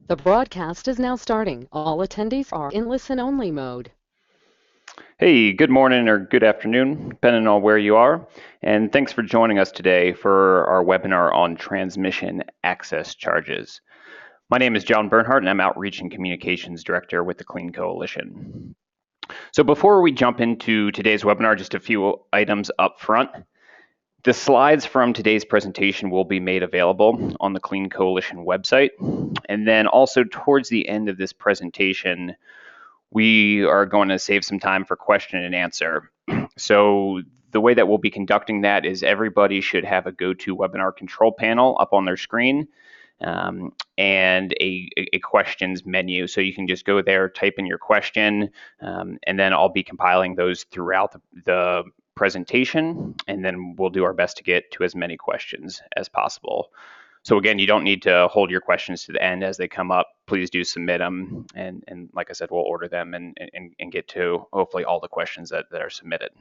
The broadcast is now starting. All attendees are in listen-only mode. Hey, good morning or good afternoon, depending on where you are. And thanks for joining us today for our webinar on transmission access charges. My name is John Bernhardt, and I'm Outreach and Communications Director with the Clean Coalition. So before we jump into today's webinar, just a few items up front. The slides from today's presentation will be made available on the Clean Coalition website. And then also towards the end of this presentation, we are going to save some time for question and answer. So the way that we'll be conducting that is everybody should have a GoToWebinar control panel up on their screen and a questions menu. So you can just go there, type in your question, and then I'll be compiling those throughout the presentation, and then we'll do our best to get to as many questions as possible. So again, you don't need to hold your questions to the end as they come up. Please do submit them, and like I said, we'll order them and get to hopefully all the questions that are submitted.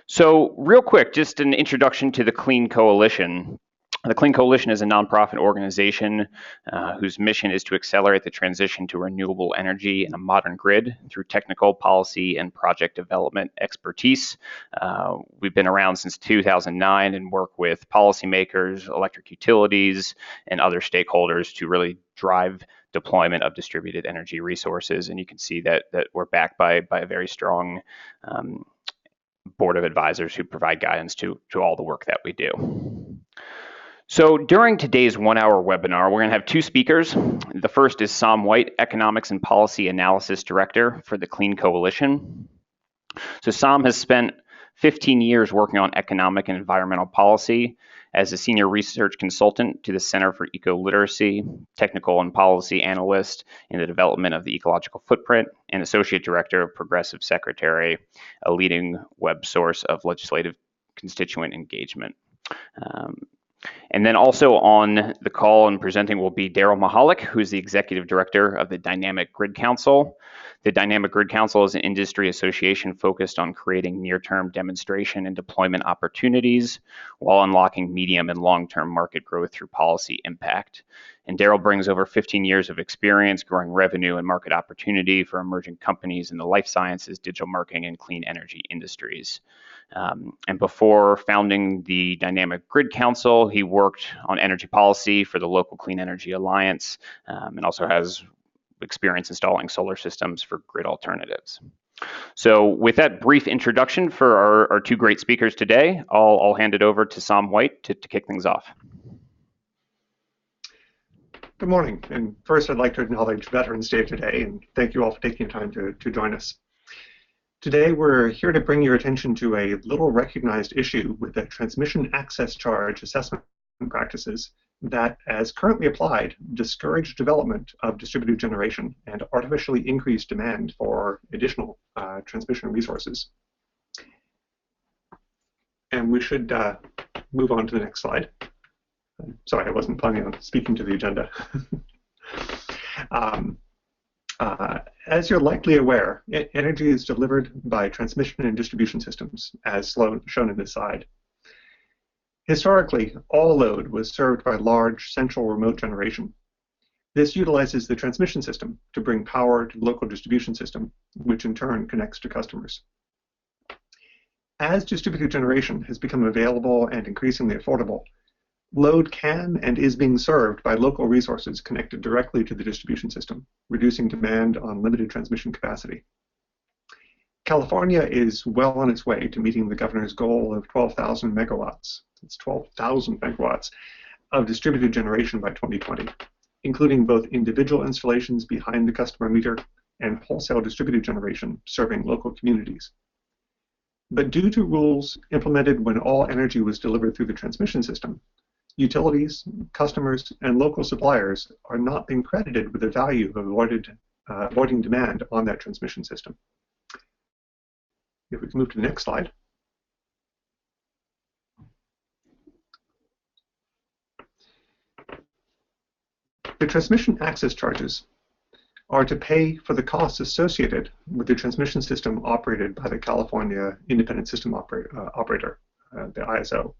So real quick, just an introduction to the Clean Coalition. The Clean Coalition is a nonprofit organization whose mission is to accelerate the transition to renewable energy and a modern grid through technical, policy, and project development expertise. We've been around since 2009 and work with policymakers, electric utilities, and other stakeholders to really drive deployment of distributed energy resources. And you can see that we're backed by a very strong board of advisors who provide guidance to all the work that we do. So during today's 1-hour webinar, we're going to have two speakers. The first is Sam White, Economics and Policy Analysis Director for the Clean Coalition. So Sam has spent 15 years working on economic and environmental policy as a senior research consultant to the Center for Eco-Literacy, technical and policy analyst in the development of the ecological footprint, and associate director of Progressive Secretary, a leading web source of legislative constituent engagement. And then also on the call and presenting will be Darrell Mihalik, who is the Executive Director of the Dynamic Grid Council. The Dynamic Grid Council is an industry association focused on creating near-term demonstration and deployment opportunities while unlocking medium and long-term market growth through policy impact. And Darrell brings over 15 years of experience growing revenue and market opportunity for emerging companies in the life sciences, digital marketing, and clean energy industries. And before founding the Dynamic Grid Council, he worked on energy policy for the local Clean Energy Alliance and also has experience installing solar systems for grid alternatives. So with that brief introduction for our two great speakers today, I'll hand it over to Sam White to kick things off. Good morning, and first I'd like to acknowledge Veterans Day today, and thank you all for taking time to join us. Today we're here to bring your attention to a little recognized issue with the transmission access charge assessment practices that, as currently applied, discourage development of distributed generation and artificially increase demand for additional transmission resources. And we should move on to the next slide. Sorry, I wasn't planning on speaking to the agenda. As you're likely aware, energy is delivered by transmission and distribution systems, as shown in this slide. Historically, all load was served by large central remote generation. This utilizes the transmission system to bring power to the local distribution system, which in turn connects to customers. As distributed generation has become available and increasingly affordable, load can and is being served by local resources connected directly to the distribution system, reducing demand on limited transmission capacity. California is well on its way to meeting the governor's goal of 12,000 megawatts. It's 12,000 megawatts of distributed generation by 2020, including both individual installations behind the customer meter and wholesale distributed generation serving local communities. But due to rules implemented when all energy was delivered through the transmission system, utilities, customers, and local suppliers are not being credited with the value of avoiding demand on that transmission system. If we can move to the next slide. The transmission access charges are to pay for the costs associated with the transmission system operated by the California Independent System Operator, the ISO.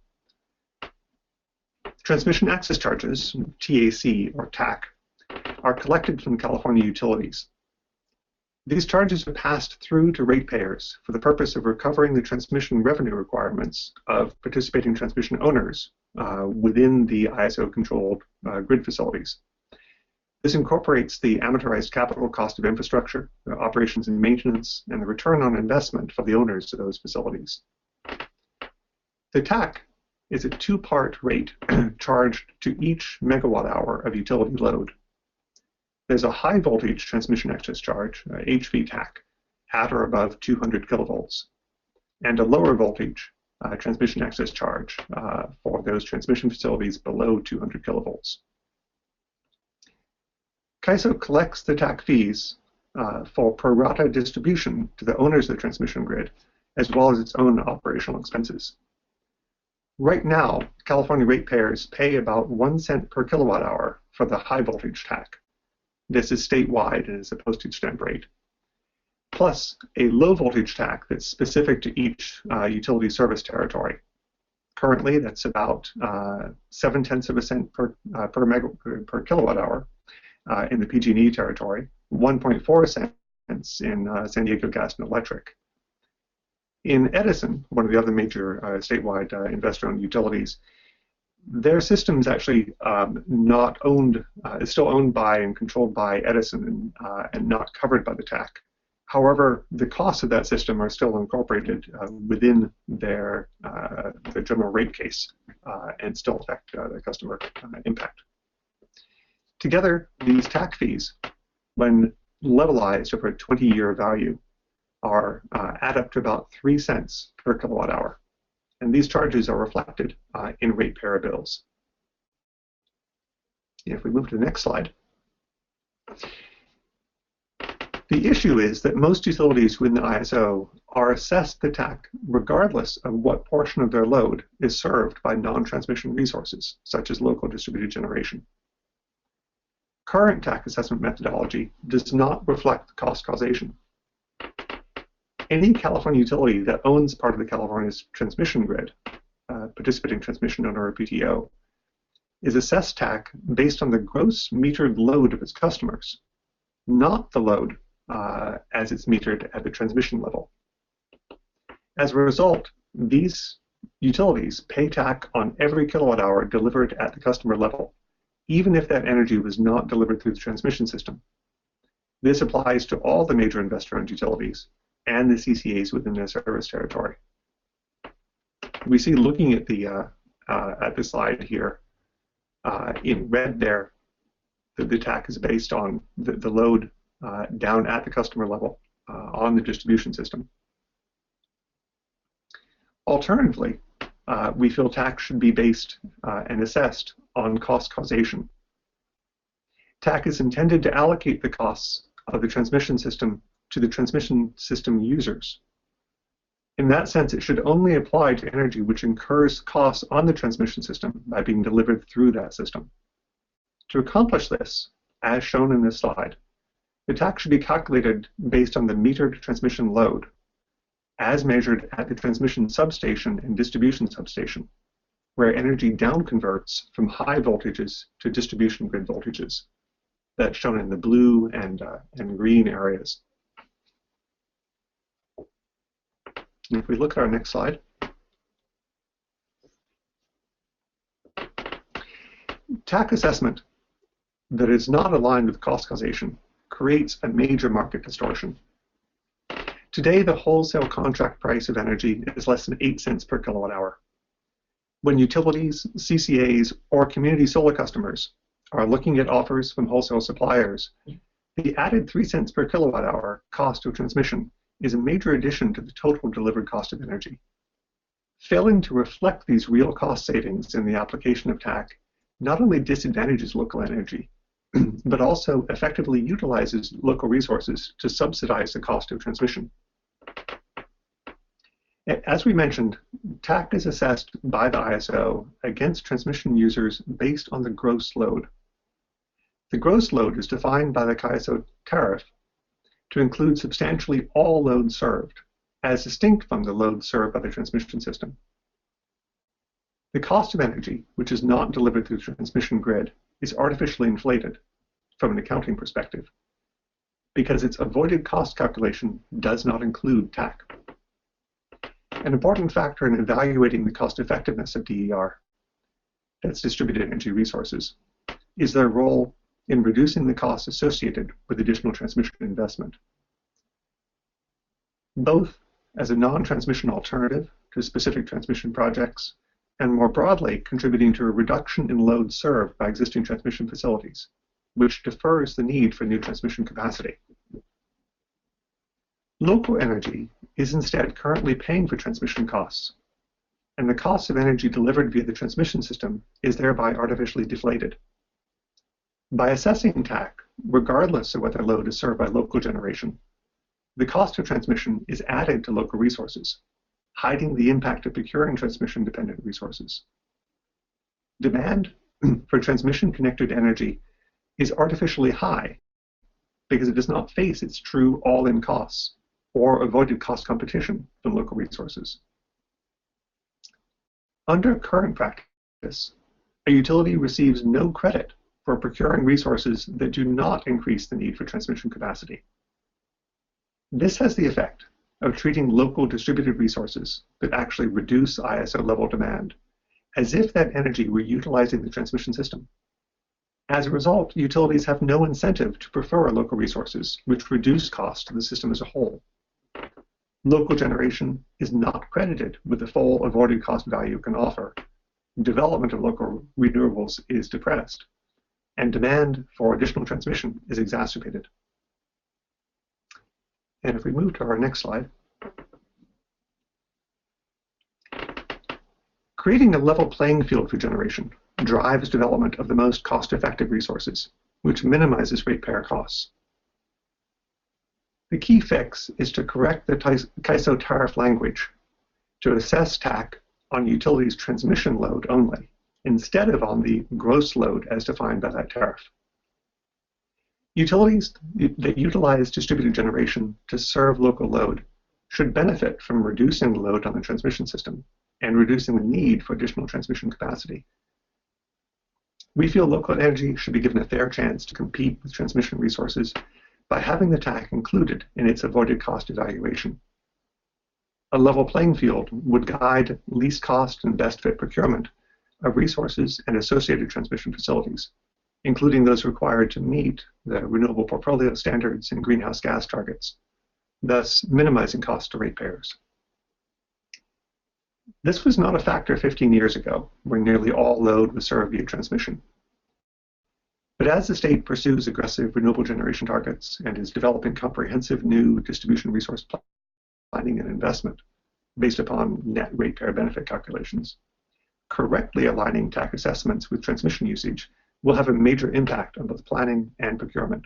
Transmission access charges, TAC or TAC, are collected from California utilities. These charges are passed through to ratepayers for the purpose of recovering the transmission revenue requirements of participating transmission owners within the ISO-controlled grid facilities. This incorporates the amortized capital cost of infrastructure, operations and maintenance, and the return on investment for the owners of those facilities. The TAC is a two-part rate charged to each megawatt hour of utility load. There's a high voltage transmission excess charge, HV TAC, at or above 200 kilovolts, and a lower voltage transmission excess charge for those transmission facilities below 200 kilovolts. CAISO collects the TAC fees for pro rata distribution to the owners of the transmission grid, as well as its own operational expenses. Right now, California ratepayers pay about 1 cent per kilowatt hour for the high voltage TAC. This is statewide and is a postage stamp rate, plus a low voltage TAC that's specific to each utility service territory. Currently, that's about 0.7 cents per kilowatt hour in the PG&E territory, 1.4 cents in San Diego Gas and Electric. In Edison, one of the other major statewide investor-owned utilities, their system is actually not owned, is still owned by and controlled by Edison and not covered by the TAC. However, the costs of that system are still incorporated within their general rate case and still affect the customer impact. Together, these TAC fees, when levelized over a 20-year value, add up to about 3 cents per kilowatt hour. And these charges are reflected in ratepayer bills. If we move to the next slide. The issue is that most utilities within the ISO are assessed the TAC regardless of what portion of their load is served by non-transmission resources, such as local distributed generation. Current TAC assessment methodology does not reflect cost causation. Any California utility that owns part of the California's transmission grid, participating transmission owner or PTO, is assessed TAC based on the gross metered load of its customers, not the load as it's metered at the transmission level. As a result, these utilities pay TAC on every kilowatt hour delivered at the customer level, even if that energy was not delivered through the transmission system. This applies to all the major investor-owned utilities and the CCAs within their service territory. We see, looking at the slide here, in red there, the TAC is based on the load down at the customer level on the distribution system. Alternatively, we feel TAC should be based and assessed on cost causation. TAC is intended to allocate the costs of the transmission system to the transmission system users. In that sense, it should only apply to energy which incurs costs on the transmission system by being delivered through that system. To accomplish this, as shown in this slide, the TAC should be calculated based on the metered transmission load, as measured at the transmission substation and distribution substation, where energy downconverts from high voltages to distribution grid voltages. That's shown in the blue and green areas. And if we look at our next slide, TAC assessment that is not aligned with cost causation creates a major market distortion. Today, the wholesale contract price of energy is less than 8 cents per kilowatt hour. When utilities, CCAs, or community solar customers are looking at offers from wholesale suppliers, the added 3 cents per kilowatt hour cost of transmission is a major addition to the total delivered cost of energy. Failing to reflect these real cost savings in the application of TAC not only disadvantages local energy, but also effectively utilizes local resources to subsidize the cost of transmission. As we mentioned, TAC is assessed by the ISO against transmission users based on the gross load. The gross load is defined by the CAISO tariff to include substantially all loads served, as distinct from the loads served by the transmission system. The cost of energy, which is not delivered through the transmission grid, is artificially inflated, from an accounting perspective, because its avoided cost calculation does not include TAC. An important factor in evaluating the cost effectiveness of DER, that's distributed energy resources, is their role in reducing the costs associated with additional transmission investment. Both as a non-transmission alternative to specific transmission projects, and more broadly contributing to a reduction in load served by existing transmission facilities, which defers the need for new transmission capacity. Local energy is instead currently paying for transmission costs, and the cost of energy delivered via the transmission system is thereby artificially deflated. By assessing TAC, regardless of whether load is served by local generation, the cost of transmission is added to local resources, hiding the impact of procuring transmission-dependent resources. Demand for transmission-connected energy is artificially high because it does not face its true all-in costs or avoided cost competition from local resources. Under current practice, a utility receives no credit for procuring resources that do not increase the need for transmission capacity. This has the effect of treating local distributed resources that actually reduce ISO level demand as if that energy were utilizing the transmission system. As a result, utilities have no incentive to prefer local resources, which reduce costs to the system as a whole. Local generation is not credited with the full avoided cost value it can offer. Development of local renewables is depressed, and demand for additional transmission is exacerbated. And if we move to our next slide, creating a level playing field for generation drives development of the most cost-effective resources, which minimizes ratepayer costs. The key fix is to correct the CAISO tariff language to assess TAC on utilities' transmission load only, instead of on the gross load as defined by that tariff. Utilities that utilize distributed generation to serve local load should benefit from reducing the load on the transmission system and reducing the need for additional transmission capacity. We feel local energy should be given a fair chance to compete with transmission resources by having the TAC included in its avoided cost evaluation. A level playing field would guide least cost and best fit procurement of resources and associated transmission facilities, including those required to meet the renewable portfolio standards and greenhouse gas targets, thus minimizing costs to ratepayers. This was not a factor 15 years ago, when nearly all load was served via transmission. But as the state pursues aggressive renewable generation targets and is developing comprehensive new distribution resource planning and investment based upon net ratepayer benefit calculations, correctly aligning TAC assessments with transmission usage will have a major impact on both planning and procurement.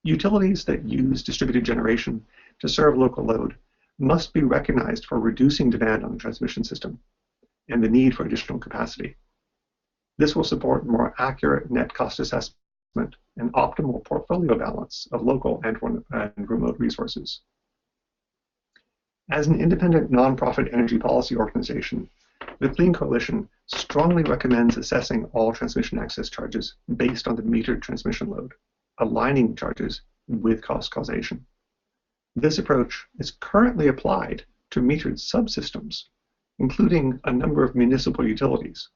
Utilities that use distributed generation to serve local load must be recognized for reducing demand on the transmission system and the need for additional capacity. This will support more accurate net cost assessment and optimal portfolio balance of local and remote resources. As an independent nonprofit energy policy organization, the Clean Coalition strongly recommends assessing all transmission access charges based on the metered transmission load, aligning charges with cost causation. This approach is currently applied to metered subsystems, including a number of municipal utilities,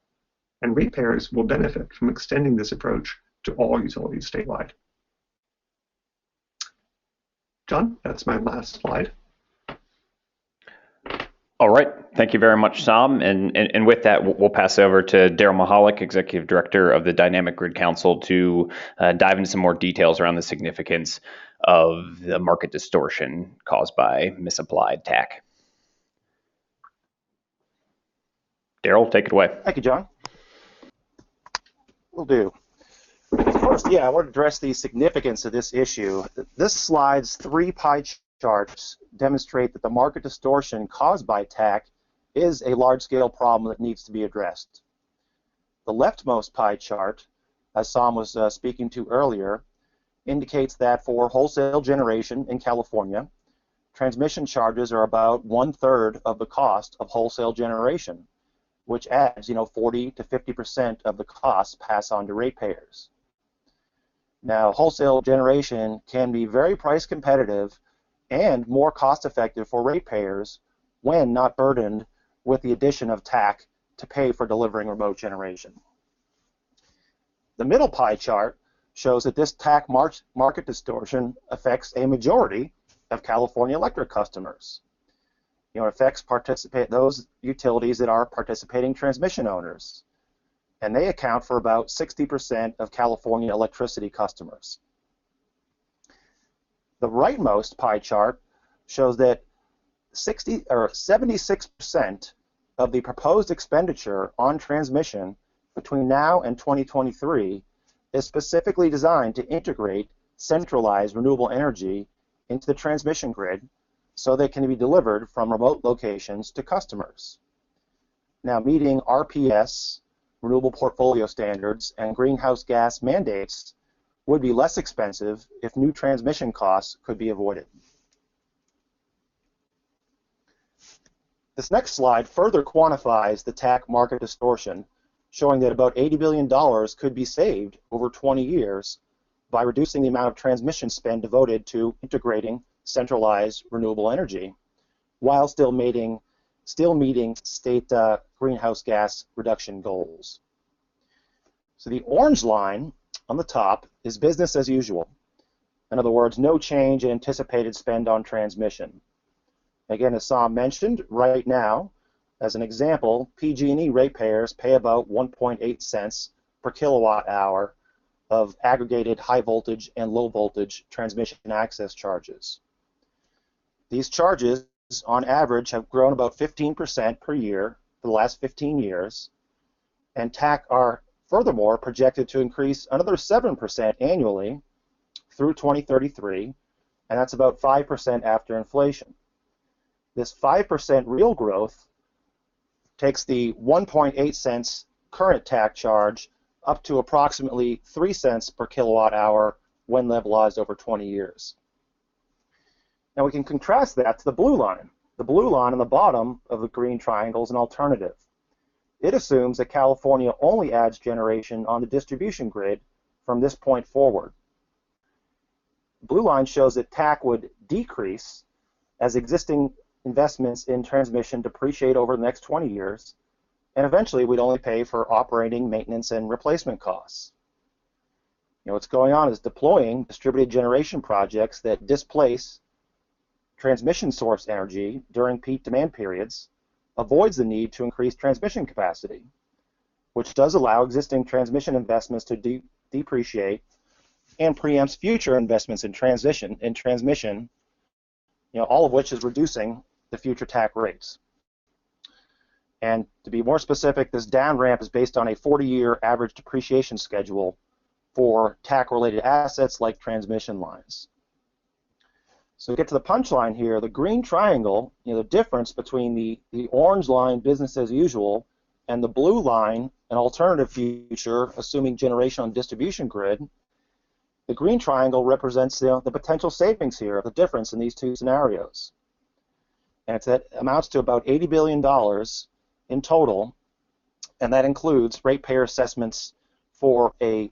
and ratepayers will benefit from extending this approach to all utilities statewide. John, that's my last slide. All right, thank you very much, Sam. And with that, we'll pass over to Darrell Mihalik, Executive Director of the Dynamic Grid Council, to dive into some more details around the significance of the market distortion caused by misapplied TAC. Darrell, take it away. Thank you, John. Will do. First, I want to address the significance of this issue. This slide's 3 pie charts demonstrate that the market distortion caused by TAC is a large-scale problem that needs to be addressed. The leftmost pie chart, as Sam was speaking to earlier, indicates that for wholesale generation in California, transmission charges are about 1/3 of the cost of wholesale generation, which adds, 40 to 50% of the costs pass on to ratepayers. Now, wholesale generation can be very price competitive and more cost effective for ratepayers when not burdened with the addition of TAC to pay for delivering remote generation. The middle pie chart shows that this TAC market distortion affects a majority of California electric customers. It affects those utilities that are participating transmission owners, and they account for about 60% of California electricity customers. The rightmost pie chart shows that 76% of the proposed expenditure on transmission between now and 2023 is specifically designed to integrate centralized renewable energy into the transmission grid so they can be delivered from remote locations to customers. Now, meeting RPS, renewable portfolio standards, and greenhouse gas mandates would be less expensive if new transmission costs could be avoided. This next slide further quantifies the TAC market distortion, showing that about $80 billion could be saved over 20 years by reducing the amount of transmission spend devoted to integrating centralized renewable energy, while still meeting state greenhouse gas reduction goals. So the orange line on the top is business as usual. In other words, no change in anticipated spend on transmission. Again, as Sam mentioned, right now, as an example, PG&E ratepayers pay about 1.8 cents per kilowatt hour of aggregated high voltage and low voltage transmission access charges. These charges, on average, have grown about 15% per year for the last 15 years, and TAC are furthermore projected to increase another 7% annually through 2033, and that's about 5% after inflation. This 5% real growth takes the 1.8 cents current TAC charge up to approximately 3 cents per kilowatt hour when levelized over 20 years. Now we can contrast that to the blue line. The blue line on the bottom of the green triangle is an alternative. It assumes that California only adds generation on the distribution grid from this point forward. The blue line shows that TAC would decrease as existing investments in transmission depreciate over the next 20 years, and eventually we'd only pay for operating, maintenance, and replacement costs. What's going on is deploying distributed generation projects that displace transmission source energy during peak demand periods avoids the need to increase transmission capacity, which does allow existing transmission investments to depreciate and preempts future investments in transmission, all of which is reducing the future TAC rates. And to be more specific, this down ramp is based on a 40-year average depreciation schedule for TAC-related assets like transmission lines. So to get to the punchline here, the green triangle, the difference between the orange line, business as usual, and the blue line, an alternative future, assuming generation on distribution grid, the green triangle represents the potential savings here of the difference in these two scenarios. And it amounts to about $80 billion in total, and that includes ratepayer assessments for a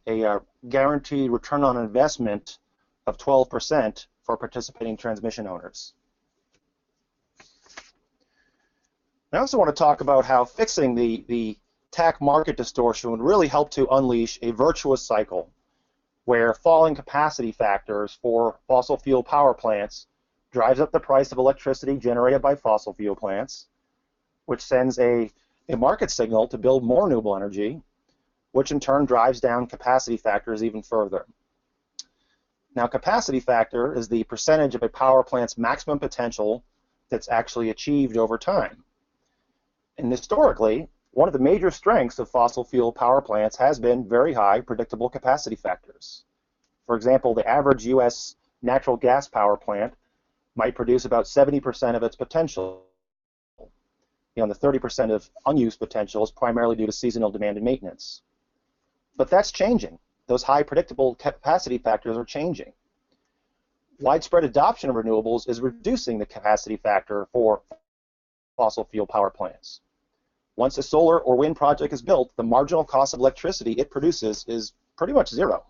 guaranteed return on investment of 12% for participating transmission owners. I also want to talk about how fixing the TAC market distortion would really help to unleash a virtuous cycle where falling capacity factors for fossil fuel power plants drives up the price of electricity generated by fossil fuel plants, which sends a market signal to build more renewable energy, which in turn drives down capacity factors even further. Now, capacity factor is the percentage of a power plant's maximum potential that's actually achieved over time. And historically, one of the major strengths of fossil fuel power plants has been very high predictable capacity factors. For example, the average U.S. natural gas power plant might produce about 70% of its potential. The 30% of unused potential is primarily due to seasonal demand and maintenance. But that's changing. Those high predictable capacity factors are changing. Widespread adoption of renewables is reducing the capacity factor for fossil fuel power plants. Once a solar or wind project is built, the marginal cost of electricity it produces is pretty much zero.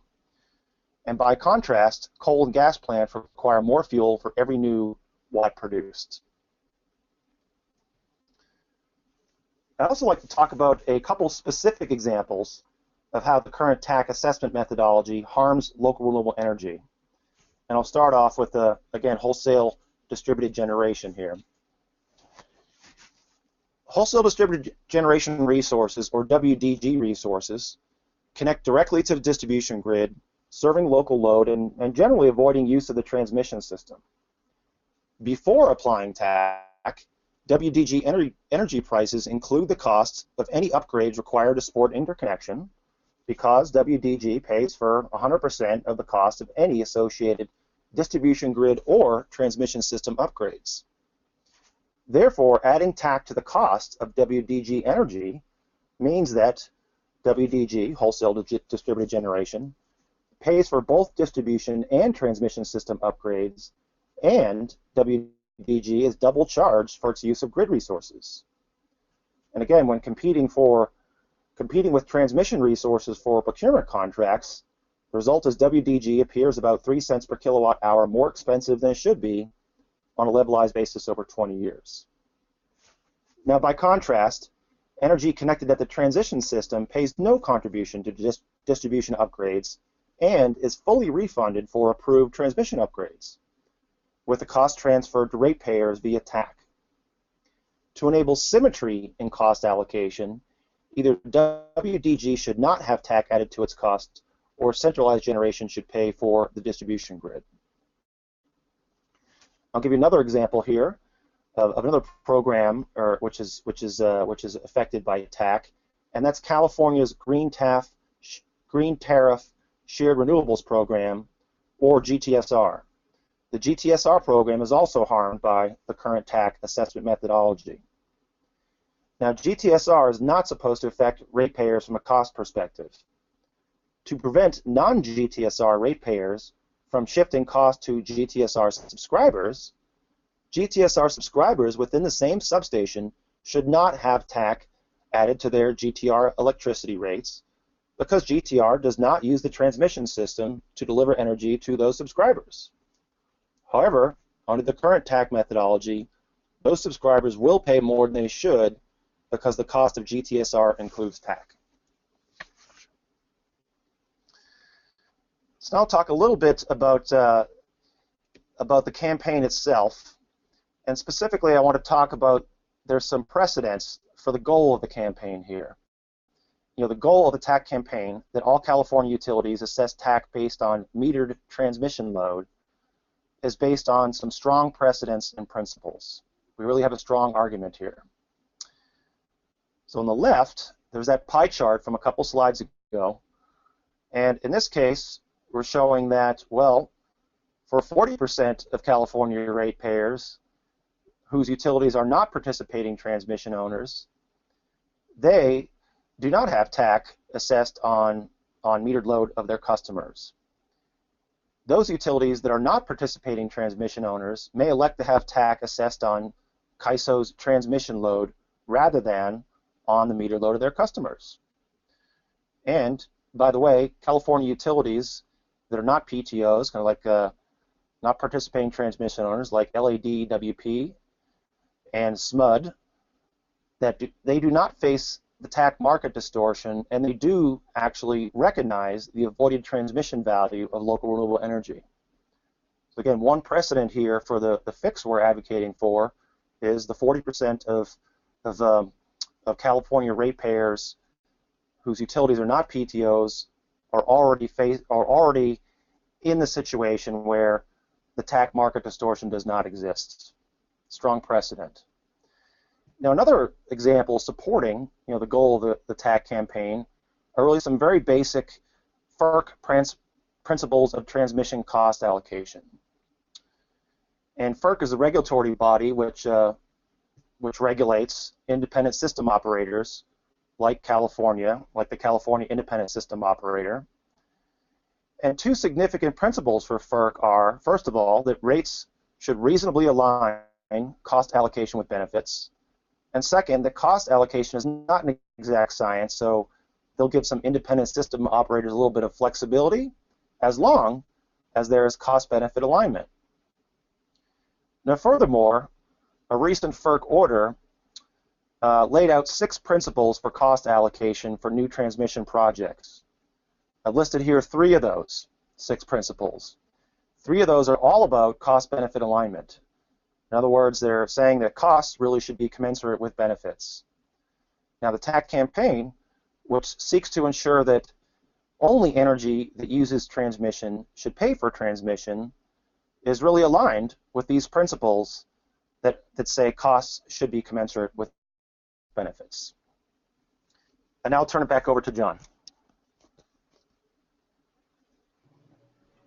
And by contrast, coal and gas plants require more fuel for every new watt produced. I'd also like to talk about a couple specific examples of how the current TAC assessment methodology harms local renewable energy. And I'll start off with, again, wholesale distributed generation here. Wholesale distributed generation resources, or WDG resources, connect directly to the distribution grid, serving local load and generally avoiding use of the transmission system. Before applying TAC, WDG energy prices include the costs of any upgrades required to support interconnection, because WDG pays for 100% of the cost of any associated distribution grid or transmission system upgrades. Therefore, adding TAC to the cost of WDG energy means that WDG, wholesale distributed generation, pays for both distribution and transmission system upgrades, and WDG is double charged for its use of grid resources. And again, when competing with transmission resources for procurement contracts, the result is WDG appears about 3 cents per kilowatt hour more expensive than it should be on a levelized basis over 20 years. Now, by contrast, energy connected at the transition system pays no contribution to distribution upgrades and is fully refunded for approved transmission upgrades, with the cost transferred to ratepayers via TAC. To enable symmetry in cost allocation, either WDG should not have TAC added to its cost, or centralized generation should pay for the distribution grid. I'll give you another example here of another program which is affected by TAC, and that's California's Green Tariff Shared Renewables Program, or GTSR. The GTSR program is also harmed by the current TAC assessment methodology. Now, GTSR is not supposed to affect ratepayers from a cost perspective. To prevent non-GTSR ratepayers from shifting cost to GTSR subscribers, GTSR subscribers within the same substation should not have TAC added to their GTR electricity rates, because GTR does not use the transmission system to deliver energy to those subscribers. However, under the current TAC methodology, those subscribers will pay more than they should because the cost of GTSR includes TAC. So now I'll talk a little bit about the campaign itself, and specifically I want to talk about there's some precedents for the goal of the campaign here. You know, the goal of the TAC campaign, that all California utilities assess TAC based on metered transmission load, is based on some strong precedents and principles. We really have a strong argument here. So on the left, there's that pie chart from a couple slides ago, and in this case, we're showing that, well, for 40% of California ratepayers whose utilities are not participating transmission owners, they do not have TAC assessed on metered load of their customers. Those utilities that are not participating transmission owners may elect to have TAC assessed on CAISO's transmission load rather than on the metered load of their customers. And, by the way, California utilities that are not PTOs, kind of like not participating transmission owners like LADWP and SMUD, they do not face the TAC market distortion, and they do actually recognize the avoided transmission value of local renewable energy. So again, one precedent here for the fix we're advocating for is the 40% of California ratepayers whose utilities are not PTOs are already in the situation where the TAC market distortion does not exist. Strong precedent. Now, another example supporting the goal of the TAC campaign are really some very basic FERC principles of transmission cost allocation. And FERC is a regulatory body which regulates independent system operators like California, like the California Independent System Operator. And two significant principles for FERC are, first of all, that rates should reasonably align cost allocation with benefits. And second, that cost allocation is not an exact science, so they'll give some independent system operators a little bit of flexibility as long as there is cost-benefit alignment. Now, furthermore, a recent FERC order laid out 6 principles for cost allocation for new transmission projects. I've listed here 3 of those 6 principles. 3 of those are all about cost-benefit alignment. In other words, they're saying that costs really should be commensurate with benefits. Now, the TAC campaign, which seeks to ensure that only energy that uses transmission should pay for transmission, is really aligned with these principles that say costs should be commensurate with benefits. And now I'll turn it back over to John.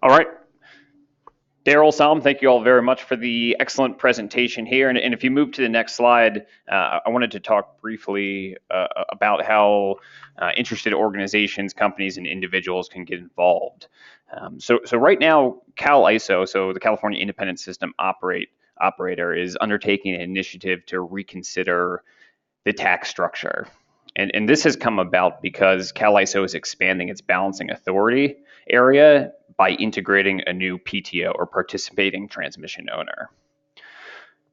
All right. Darrell, Sam, thank you all very much for the excellent presentation here. And if you move to the next slide, I wanted to talk briefly about how interested organizations, companies, and individuals can get involved. So right now, CAISO, so the California Independent System Operator, is undertaking an initiative to reconsider the tax structure. And this has come about because CAISO is expanding its balancing authority area by integrating a new PTO, or participating transmission owner.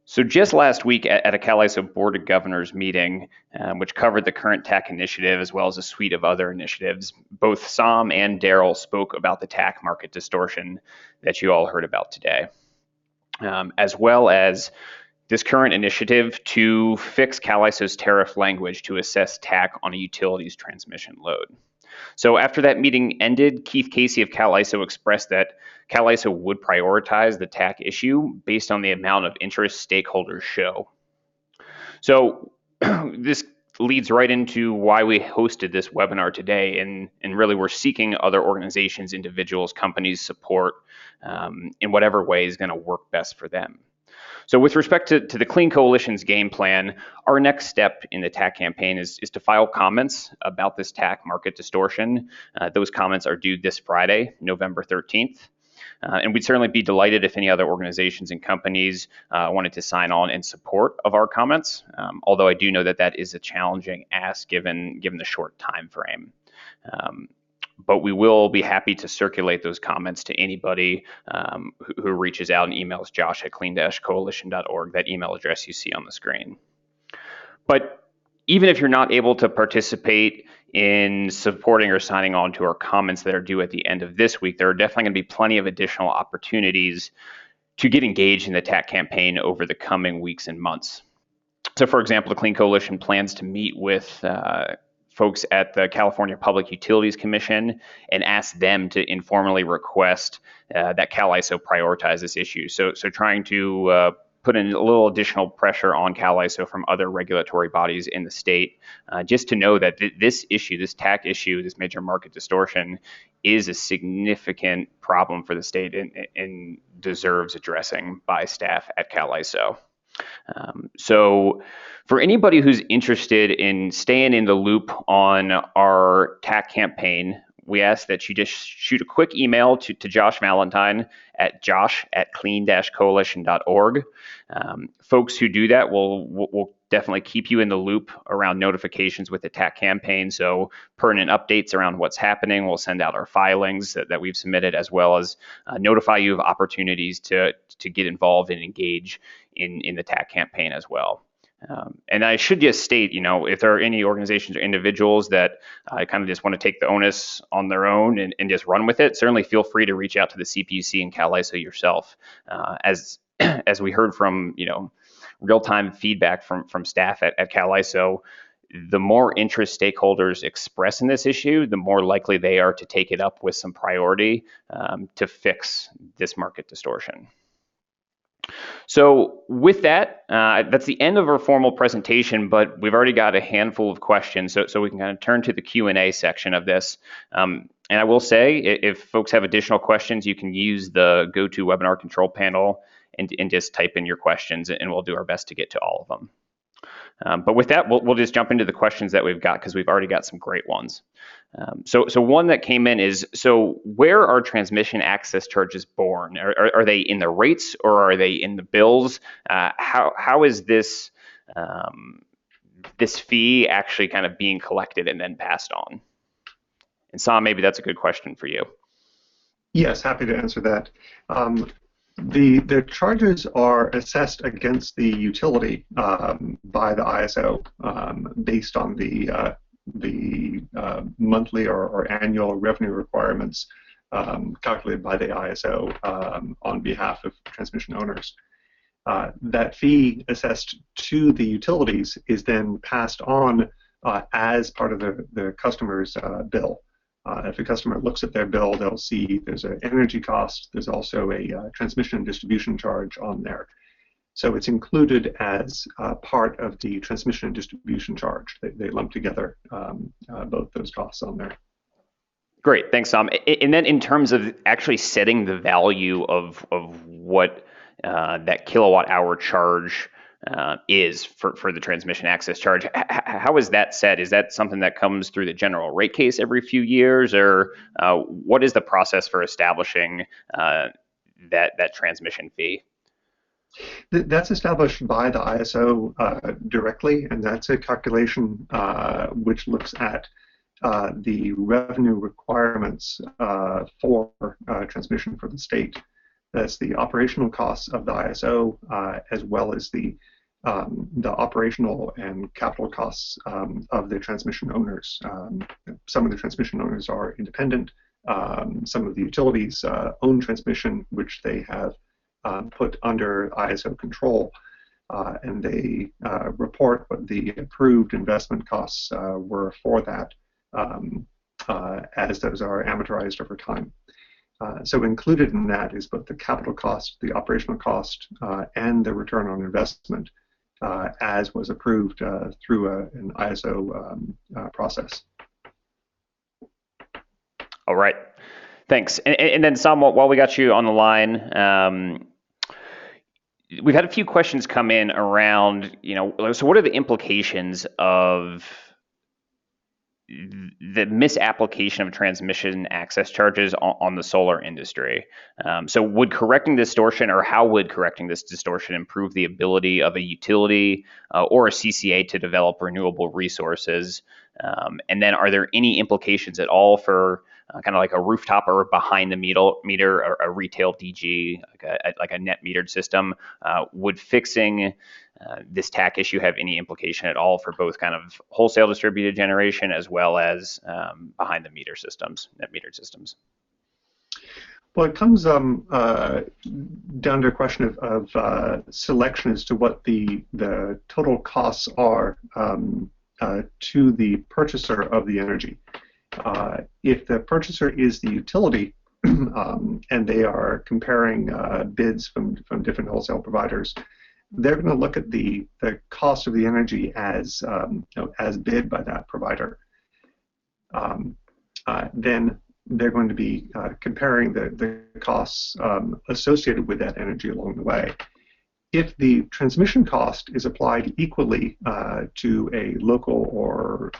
So just last week at a CAISO Board of Governors meeting, which covered the current TAC initiative as well as a suite of other initiatives, both Sam and Darrell spoke about the TAC market distortion that you all heard about today, as well as this current initiative to fix CAISO's tariff language to assess TAC on a utility's transmission load. So after that meeting ended, Keith Casey of CAISO expressed that CAISO would prioritize the TAC issue based on the amount of interest stakeholders show. So this leads right into why we hosted this webinar today, and really we're seeking other organizations, individuals, companies' support in whatever way is going to work best for them. So with respect to the Clean Coalition's game plan, our next step in the TAC campaign is to file comments about this TAC market distortion. Those comments are due this Friday, November 13th. And we'd certainly be delighted if any other organizations and companies wanted to sign on in support of our comments, although I do know that that is a challenging ask given the short time frame. But we will be happy to circulate those comments to anybody who reaches out and emails josh@clean-coalition.org, that email address you see on the screen. But even if you're not able to participate in supporting or signing on to our comments that are due at the end of this week, there are definitely going to be plenty of additional opportunities to get engaged in the TAC campaign over the coming weeks and months. So for example, the Clean Coalition plans to meet with folks at the California Public Utilities Commission and ask them to informally request that CAISO prioritize this issue. So trying to put in a little additional pressure on CAISO from other regulatory bodies in the state, just to know that this issue, this TAC issue, this major market distortion, is a significant problem for the state and deserves addressing by staff at CAISO. So for anybody who's interested in staying in the loop on our TAC campaign, we ask that you just shoot a quick email to Josh Valentine at josh@clean-coalition.org. Folks who do that will definitely keep you in the loop around notifications with the TAC campaign. So pertinent updates around what's happening. We'll send out our filings that we've submitted, as well as notify you of opportunities to get involved and engage in the TAC campaign as well. And I should just state, if there are any organizations or individuals that kind of just want to take the onus on their own and just run with it, certainly feel free to reach out to the CPUC and CAISO yourself. As we heard from, real-time feedback from staff at CAISO, the more interest stakeholders express in this issue, the more likely they are to take it up with some priority to fix this market distortion. So with that, that's the end of our formal presentation, but we've already got a handful of questions, so we can kind of turn to the Q&A section of this. And I will say, if folks have additional questions, you can use the GoToWebinar control panel and just type in your questions, and we'll do our best to get to all of them. But with that, we'll just jump into the questions that we've got, because we've already got some great ones. So one that came in is, so where are transmission access charges borne? Are they in the rates, or are they in the bills? How is this fee actually kind of being collected and then passed on? And Sam, maybe that's a good question for you. Yes, happy to answer that. The charges are assessed against the utility by the ISO based on the monthly or annual revenue requirements calculated by the ISO on behalf of transmission owners. That fee assessed to the utilities is then passed on as part of the customer's bill. If a customer looks at their bill, they'll see there's an energy cost. There's also a transmission and distribution charge on there. So it's included as part of the transmission and distribution charge. They lump together both those costs on there. Great, thanks, Tom. And then in terms of actually setting the value of what that kilowatt hour charge is for the transmission access charge, how is that set? Is that something that comes through the general rate case every few years, or what is the process for establishing that transmission fee? That's established by the ISO directly, and that's a calculation which looks at the revenue requirements for transmission for the state. That's the operational costs of the ISO, as well as the operational and capital costs of the transmission owners. Some of the transmission owners are independent. Some of the utilities own transmission, which they have put under ISO control, and they report what the approved investment costs were for that, as those are amortized over time. So included in that is both the capital cost, the operational cost, and the return on investment, as was approved through an ISO process. All right, thanks. And then, Sam, while we got you on the line, we've had a few questions come in around, so what are the implications of the misapplication of transmission access charges on the solar industry? So would correcting distortion, or how would correcting this distortion improve the ability of a utility or a CCA to develop renewable resources? And then are there any implications at all for kind of like a rooftop or behind the meter or a retail DG, like a net metered system? Would fixing this TAC issue have any implication at all for both kind of wholesale distributed generation as well as behind the meter systems, net metered systems? Well, it comes down to a question of selection as to what the total costs are to the purchaser of the energy. If the purchaser is the utility and they are comparing bids from different wholesale providers, they're going to look at the cost of the energy as bid by that provider. Then they're going to be comparing the costs associated with that energy along the way. If the transmission cost is applied equally to a local or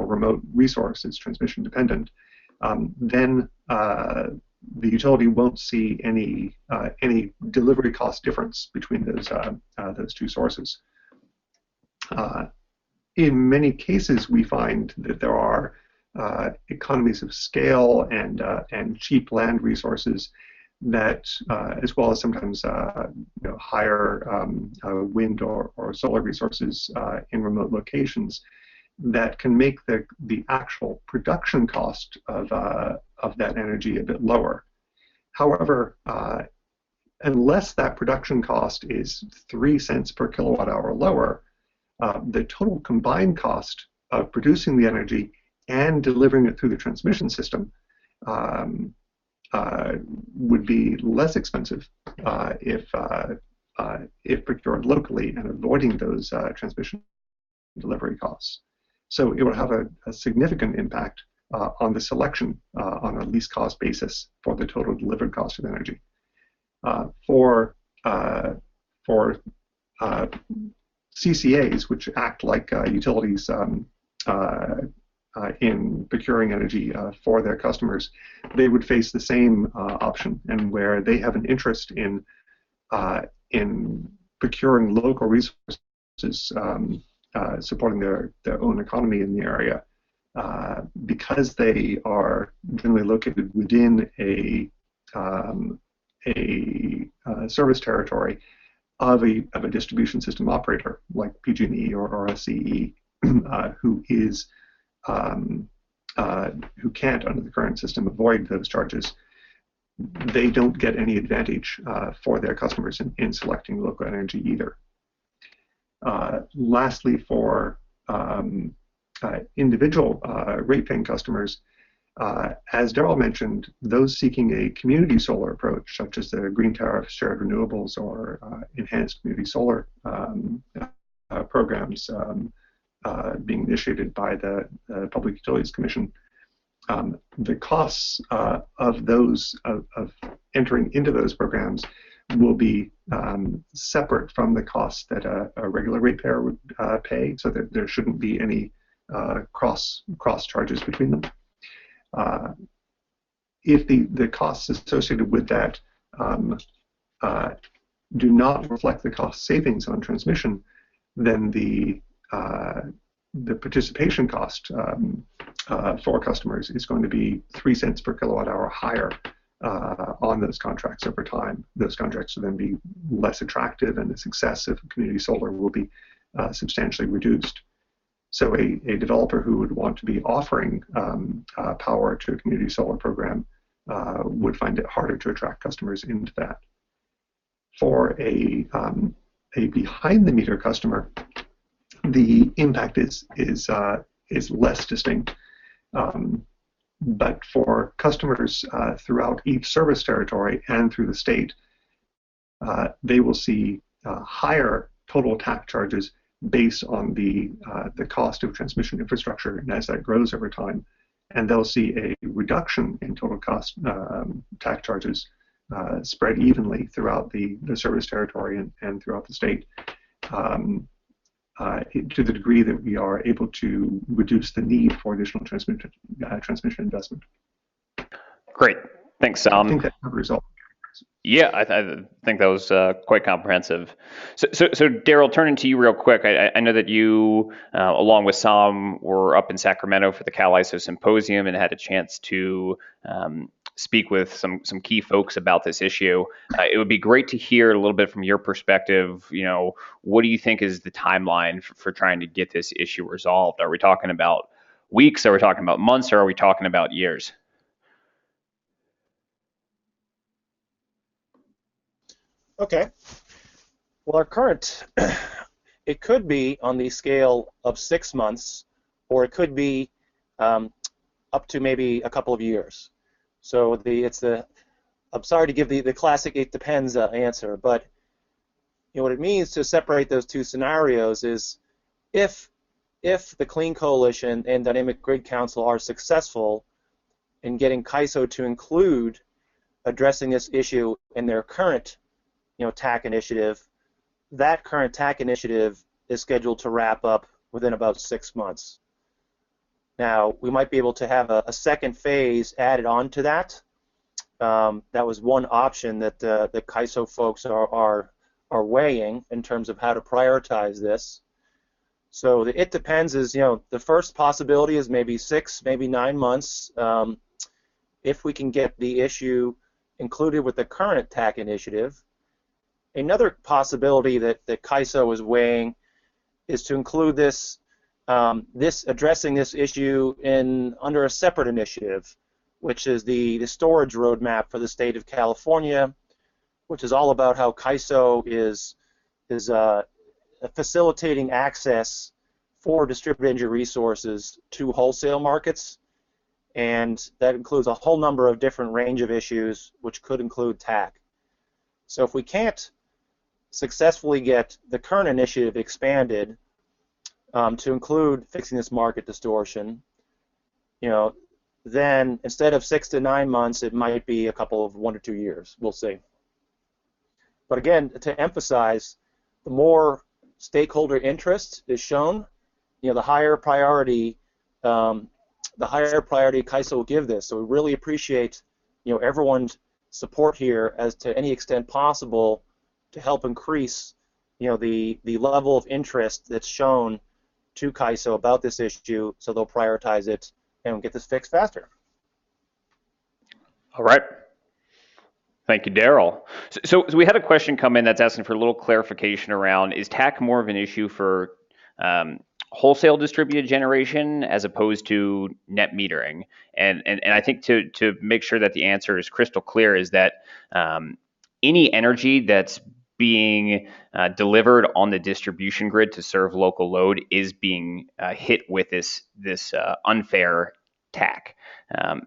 remote resource, it's transmission dependent, then the utility won't see any delivery cost difference between those two sources. In many cases, we find that there are economies of scale and cheap land resources that, as well as sometimes higher wind or solar resources in remote locations, that can make the actual production cost of that energy a bit lower. However, unless that production cost is 3 cents per kilowatt hour lower, the total combined cost of producing the energy and delivering it through the transmission system would be less expensive if procured locally and avoiding those transmission delivery costs. So it will have a significant impact on the selection on a least cost basis for the total delivered cost of energy. For CCAs, which act like utilities in procuring energy for their customers, they would face the same option, and where they have an interest in procuring local resources, supporting their own economy in the area, because they are generally located within a service territory of a distribution system operator like PG&E or SCE, who can't under the current system avoid those charges, they don't get any advantage for their customers in selecting local energy either. Lastly, for individual rate-paying customers, as Darrell mentioned, those seeking a community solar approach, such as the green tariff, shared renewables, or enhanced community solar programs being initiated by the Public Utilities Commission, the costs of those of entering into those programs will be separate from the costs that a regular ratepayer would pay, so that there shouldn't be any cross charges between them. If the costs associated with that do not reflect the cost savings on transmission, then the participation cost for customers is going to be 3 cents per kilowatt hour higher on those contracts over time. Those contracts will then be less attractive, and the success of community solar will be substantially reduced. So a developer who would want to be offering power to a community solar program would find it harder to attract customers into that. For a behind-the-meter customer, the impact is less distinct. But for customers throughout each service territory and through the state, they will see higher total TAC charges based on the cost of transmission infrastructure, and as that grows over time, and they'll see a reduction in total cost TAC charges spread evenly throughout the service territory and throughout the state, to the degree that we are able to reduce the need for additional transmission investment. Great, thanks. I think that covers all. Yeah, I think that was quite comprehensive. So Darrell, turning to you real quick, I know that you, along with Sam, were up in Sacramento for the CalISO Symposium and had a chance to speak with some key folks about this issue. It would be great to hear a little bit from your perspective. What do you think is the timeline for trying to get this issue resolved? Are we talking about weeks? Are we talking about months? Or are we talking about years? Okay. Well, our current, it could be on the scale of 6 months, or it could be up to maybe a couple of years. So I'm sorry to give the classic "it depends" answer, but what it means to separate those two scenarios is if the Clean Coalition and Dynamic Grid Council are successful in getting CAISO to include addressing this issue in their current TAC initiative, that current TAC initiative is scheduled to wrap up within about 6 months. Now, we might be able to have a second phase added on to that. That was one option that the CAISO folks are weighing in terms of how to prioritize this. So it depends is, the first possibility is maybe 6, maybe 9 months. If we can get the issue included with the current TAC initiative. Another possibility that CAISO is weighing is to include this addressing this issue under a separate initiative, which is the storage roadmap for the state of California, which is all about how CAISO is facilitating access for distributed energy resources to wholesale markets, and that includes a whole number of different range of issues, which could include TAC. So if we can't successfully get the current initiative expanded to include fixing this market distortion, then instead of 6 to 9 months, it might be a couple of 1 to 2 years. We'll see. But again, to emphasize, the more stakeholder interest is shown, the higher priority CAISO will give this. So we really appreciate everyone's support here as to any extent possible to help increase the level of interest that's shown to CAISO about this issue, so they'll prioritize it and get this fixed faster. All right. Thank you, Darrell. So we had a question come in that's asking for a little clarification around, is TAC more of an issue for wholesale distributed generation as opposed to net metering? And I think to make sure that the answer is crystal clear is that any energy that's being delivered on the distribution grid to serve local load is being hit with this unfair TAC.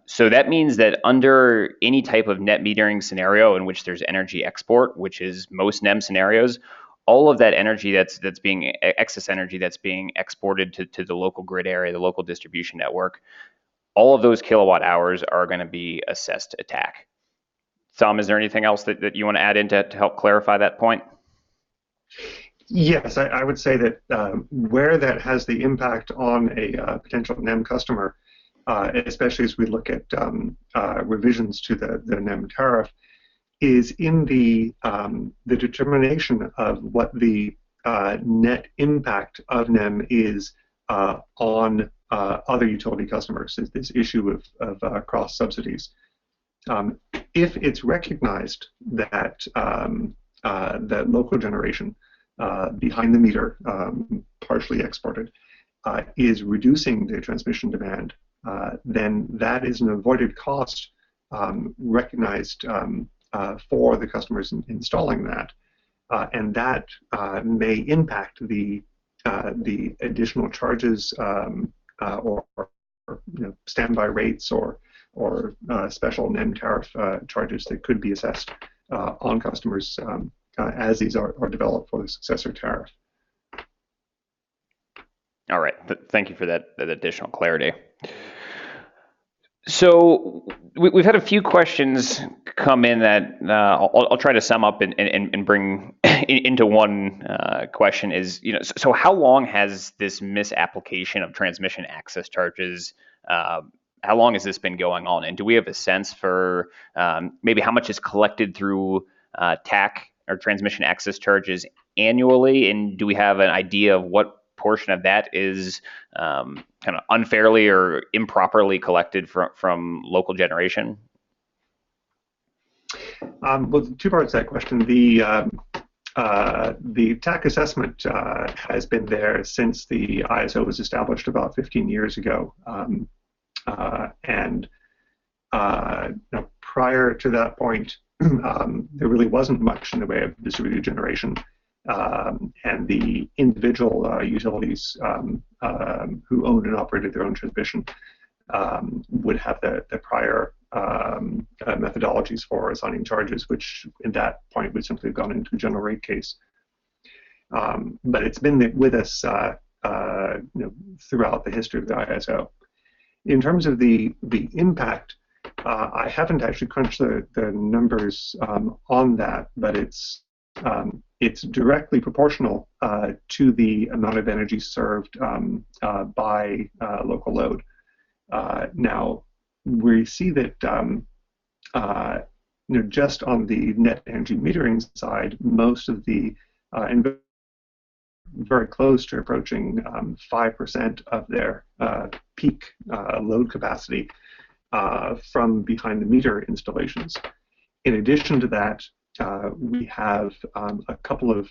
So that means that under any type of net metering scenario in which there's energy export, which is most NEM scenarios, all of that energy that's being excess energy that's being exported to the local grid area, the local distribution network, all of those kilowatt hours are going to be assessed a TAC. Sam, is there anything else that you want to add in to help clarify that point? Yes, I would say that where that has the impact on a potential NEM customer, especially as we look at revisions to the NEM tariff, is in the determination of what the net impact of NEM is on other utility customers. This issue of cross subsidies. If it's recognized that that local generation behind the meter, partially exported, is reducing the transmission demand, then that is an avoided cost recognized for the customers installing that, and that may impact the additional charges or standby rates or special NEM tariff charges that could be assessed on customers as these are developed for the successor tariff. All right, thank you for that additional clarity. So we've had a few questions come in that I'll try to sum up and bring into one question is, so how long has this misapplication of transmission access charges, how long has this been going on? And do we have a sense for maybe how much is collected through TAC or transmission access charges annually? And do we have an idea of what portion of that is kind of unfairly or improperly collected from local generation? Well, two parts to that question. The TAC assessment has been there since the ISO was established about 15 years ago. And prior to that point, there really wasn't much in the way of distributed generation. And the individual utilities who owned and operated their own transmission would have the prior methodologies for assigning charges, which at that point would simply have gone into a general rate case. But it's been with us throughout the history of the ISO. In terms of the impact, I haven't actually crunched the numbers on that, but it's directly proportional to the amount of energy served by local load. Now, we see that just on the net energy metering side, most of the very close to approaching 5% of their peak load capacity from behind the meter installations. In addition to that, we have a couple of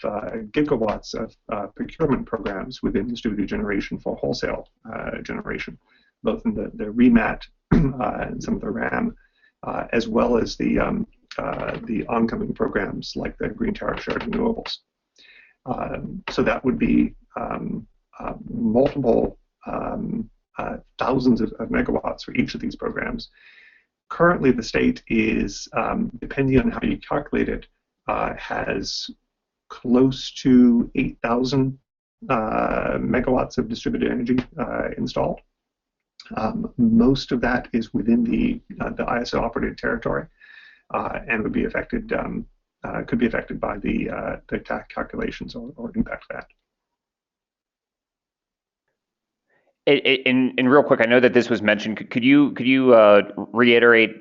gigawatts of procurement programs within distributed generation for wholesale generation, both in the REMAT and some of the RAM, as well as the oncoming programs like the Green Tariff Shared Renewables. So that would be multiple thousands of megawatts for each of these programs. Currently, the state is, depending on how you calculate it, has close to 8,000 megawatts of distributed energy installed. Most of that is within the ISO operated territory and would be affected, could be affected by the TAC calculations or impact that. And real quick, I know that this was mentioned. Could you reiterate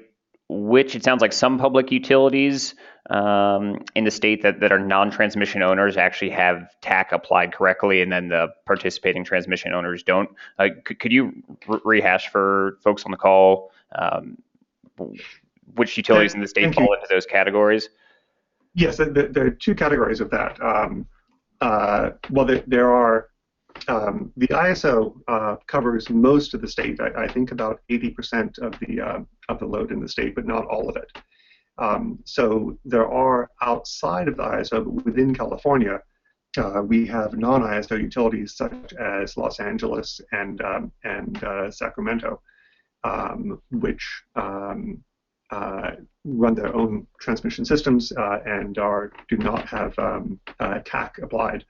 which? It sounds like some public utilities in the state that are non-transmission owners actually have TAC applied correctly, and then the participating transmission owners don't. Could you rehash for folks on the call which utilities in the state fall into those categories? Yes, there are two categories of that. Well, there are. The ISO covers most of the state. I think about 80% of the load in the state, but not all of it. So there are outside of the ISO, but within California, we have non-ISO utilities such as Los Angeles and Sacramento, which run their own transmission systems and do not have TAC applied.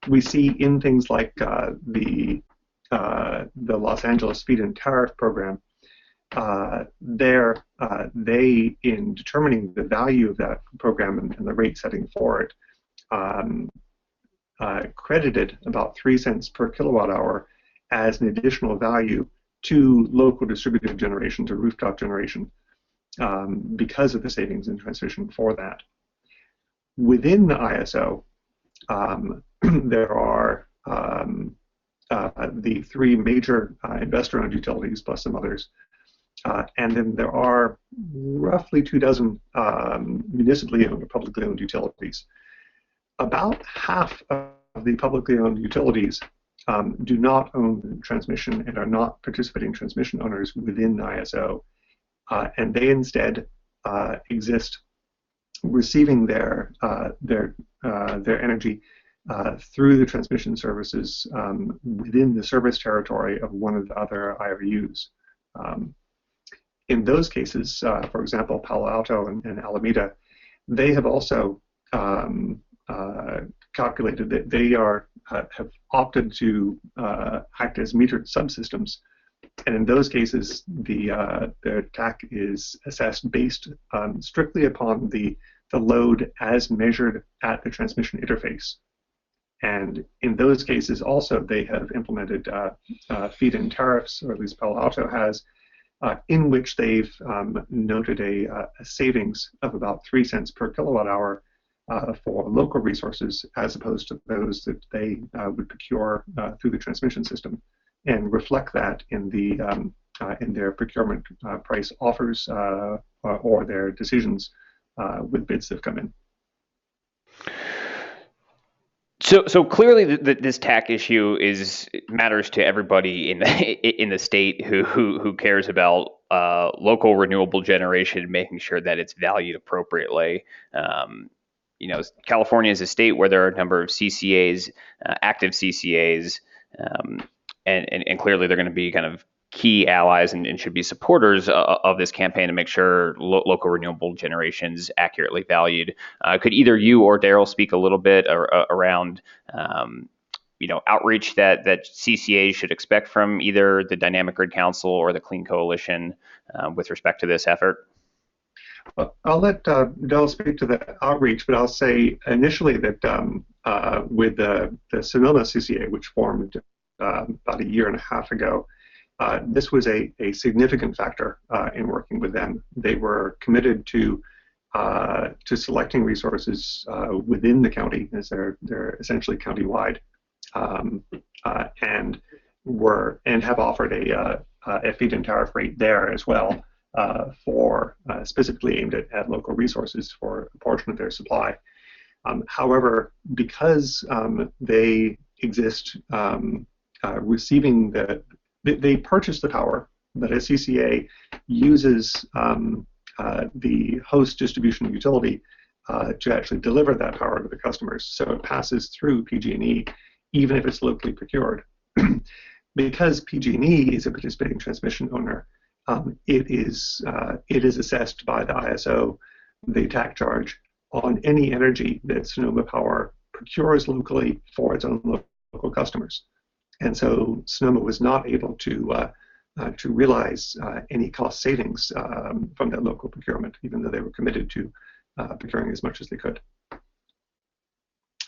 We see in things like the Los Angeles feed-in tariff program, they, in determining the value of that program and the rate setting for it, credited about 3 cents per kilowatt hour as an additional value to local distributed generation, to rooftop generation, because of the savings in transmission for that. Within the ISO, there are the three major investor-owned utilities plus some others, and then there are roughly 24 municipally owned or publicly owned utilities. About half of the publicly owned utilities do not own transmission and are not participating transmission owners within the ISO, and they instead exist receiving their energy through the transmission services within the service territory of one of the other IOUs. In those cases, for example, Palo Alto and Alameda, they have also calculated that they have opted to act as metered subsystems, and in those cases, their TAC is assessed based strictly upon the load as measured at the transmission interface. And in those cases also, they have implemented feed-in tariffs, or at least Palo Alto has, in which they've noted a savings of about 3 cents per kilowatt hour for local resources, as opposed to those that they would procure through the transmission system, and reflect that in their procurement price offers or their decisions with bids that have come in. So clearly, this TAC issue matters to everybody in the state who cares about local renewable generation, making sure that it's valued appropriately. California is a state where there are a number of CCAs, active CCAs, and clearly they're going to be kind of key allies and should be supporters of this campaign to make sure local renewable generation is accurately valued. Could either you or Darrell speak a little bit around outreach that CCAs should expect from either the Dynamic Grid Council or the Clean Coalition with respect to this effort? Well, I'll let Darrell speak to the outreach, but I'll say initially that with the Sonoma CCA, which formed about a year and a half ago, this was a significant factor in working with them. They were committed to selecting resources within the county, as they're essentially county-wide, and have offered a feed-in tariff rate there as well for specifically aimed at local resources for a portion of their supply. However, because they exist receiving they purchase the power, but a CCA uses the host distribution utility to actually deliver that power to the customers. So it passes through PG&E, even if it's locally procured. Because PG&E is a participating transmission owner, it is assessed by the ISO, the TAC charge, on any energy that Sonoma Power procures locally for its own local customers. And so Sonoma was not able to realize any cost savings from that local procurement, even though they were committed to procuring as much as they could.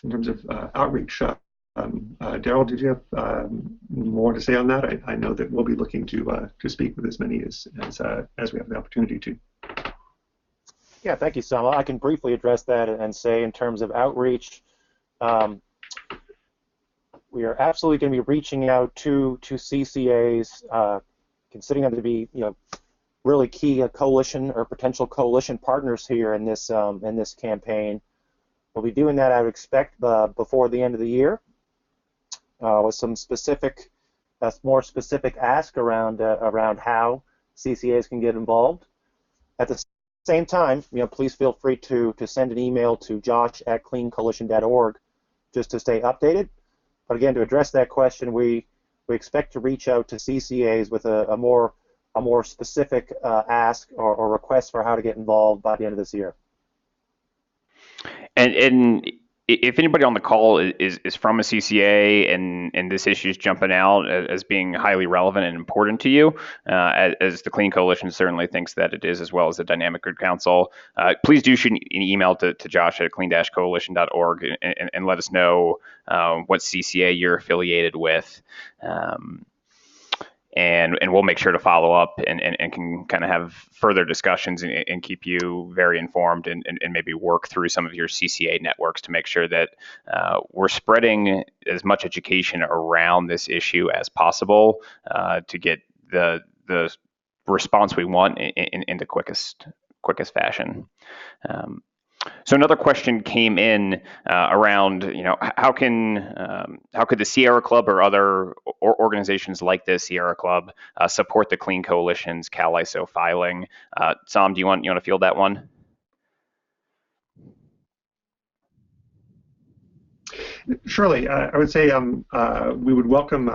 In terms of outreach, Darrell, did you have more to say on that? I know that we'll be looking to speak with as many as we have the opportunity to. Yeah, thank you, Sam. I can briefly address that and say, in terms of outreach, we are absolutely going to be reaching out to CCAs, considering them to be really key coalition or potential coalition partners here in this campaign. We'll be doing that, I would expect, before the end of the year, with some specific, more specific ask around how CCAs can get involved. At the same time, please feel free to send an email to josh@cleancoalition.org just to stay updated. But again, to address that question, we expect to reach out to CCAs with a more specific ask or request for how to get involved by the end of this year. And if anybody on the call is from a CCA and this issue is jumping out as being highly relevant and important to you, as the Clean Coalition certainly thinks that it is, as well as the Dynamic Grid Council, please do shoot an email to Josh at clean-coalition.org and let us know what CCA you're affiliated with. And we'll make sure to follow up and can kind of have further discussions and keep you very informed and maybe work through some of your CCA networks to make sure that we're spreading as much education around this issue as possible to get the response we want in the quickest fashion. So another question came in around, how could the Sierra Club or other organizations like the Sierra Club support the Clean Coalition's CalISO filing? Sam, do you want to field that one? Surely, I would say we would welcome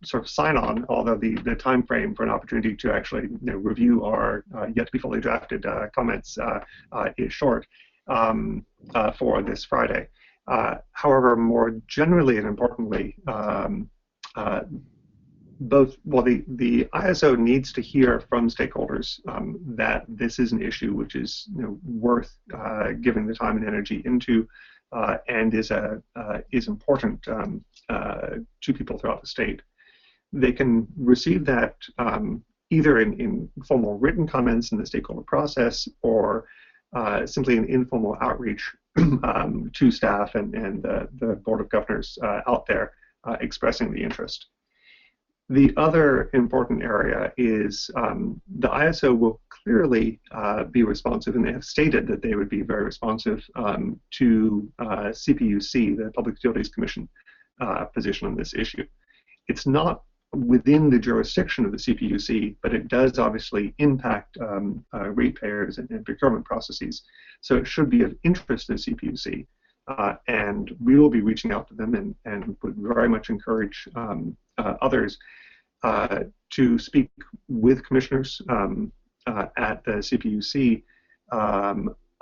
sort of sign-on, although the time frame for an opportunity to actually review our yet to be fully drafted comments is short for this Friday. However, more generally and importantly, the ISO needs to hear from stakeholders that this is an issue which is worth giving the time and energy into. And is important to people throughout the state. They can receive that either in formal written comments in the stakeholder process or simply an informal outreach to staff and the Board of Governors out there expressing the interest. The other important area is the ISO will clearly be responsive, and they have stated that they would be very responsive to CPUC, the Public Utilities Commission, position on this issue. It's not within the jurisdiction of the CPUC, but it does obviously impact ratepayers and procurement processes. So it should be of interest to the CPUC, and we will be reaching out to them and would very much encourage others to speak with commissioners at the CPUC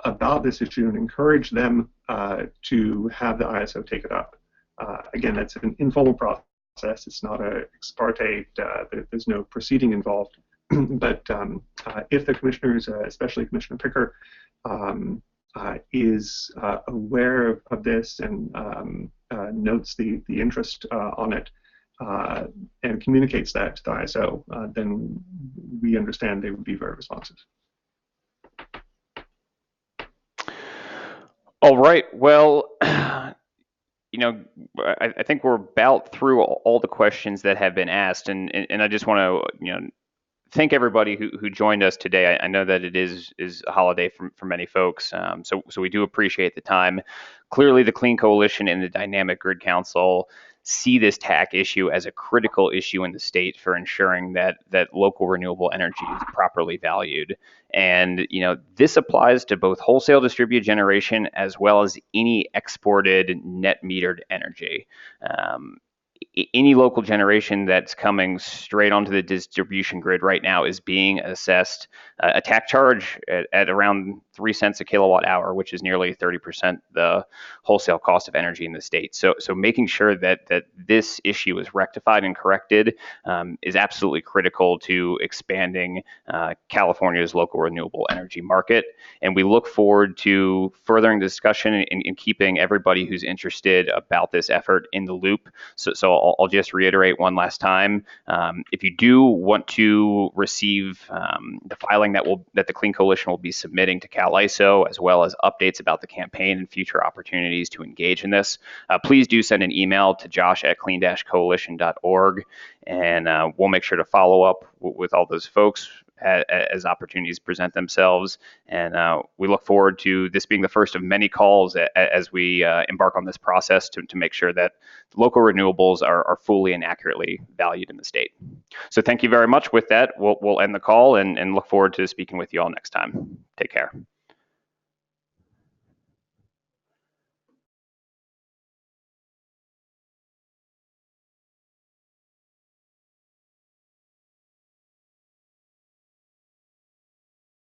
about this issue and encourage them to have the ISO take it up. Again, that's an informal process. It's not an ex parte. There's no proceeding involved. But if the commissioners, especially Commissioner Picker, is aware of this and notes the interest on it, and communicates that to the ISO, then we understand they would be very responsive. All right. Well, I think we're about through all the questions that have been asked, and I just want to thank everybody who joined us today. I know that it is a holiday for many folks, so we do appreciate the time. Clearly, the Clean Coalition and the Dynamic Grid Council see this TAC issue as a critical issue in the state for ensuring that local renewable energy is properly valued. And this applies to both wholesale distributed generation as well as any exported net metered energy. Any local generation that's coming straight onto the distribution grid right now is being assessed a TAC charge at around 3 cents a kilowatt hour, which is nearly 30% the wholesale cost of energy in the state. So making sure that this issue is rectified and corrected is absolutely critical to expanding California's local renewable energy market. And we look forward to furthering the discussion and keeping everybody who's interested about this effort in the loop. So I'll just reiterate one last time. If you do want to receive the filing that the Clean Coalition will be submitting to CalISO, as well as updates about the campaign and future opportunities to engage in this, please do send an email to josh@clean-coalition.org, and we'll make sure to follow up with all those folks as opportunities present themselves. And we look forward to this being the first of many calls as we embark on this process to make sure that local renewables are fully and accurately valued in the state. So thank you very much. With that, we'll end the call and look forward to speaking with you all next time. Take care.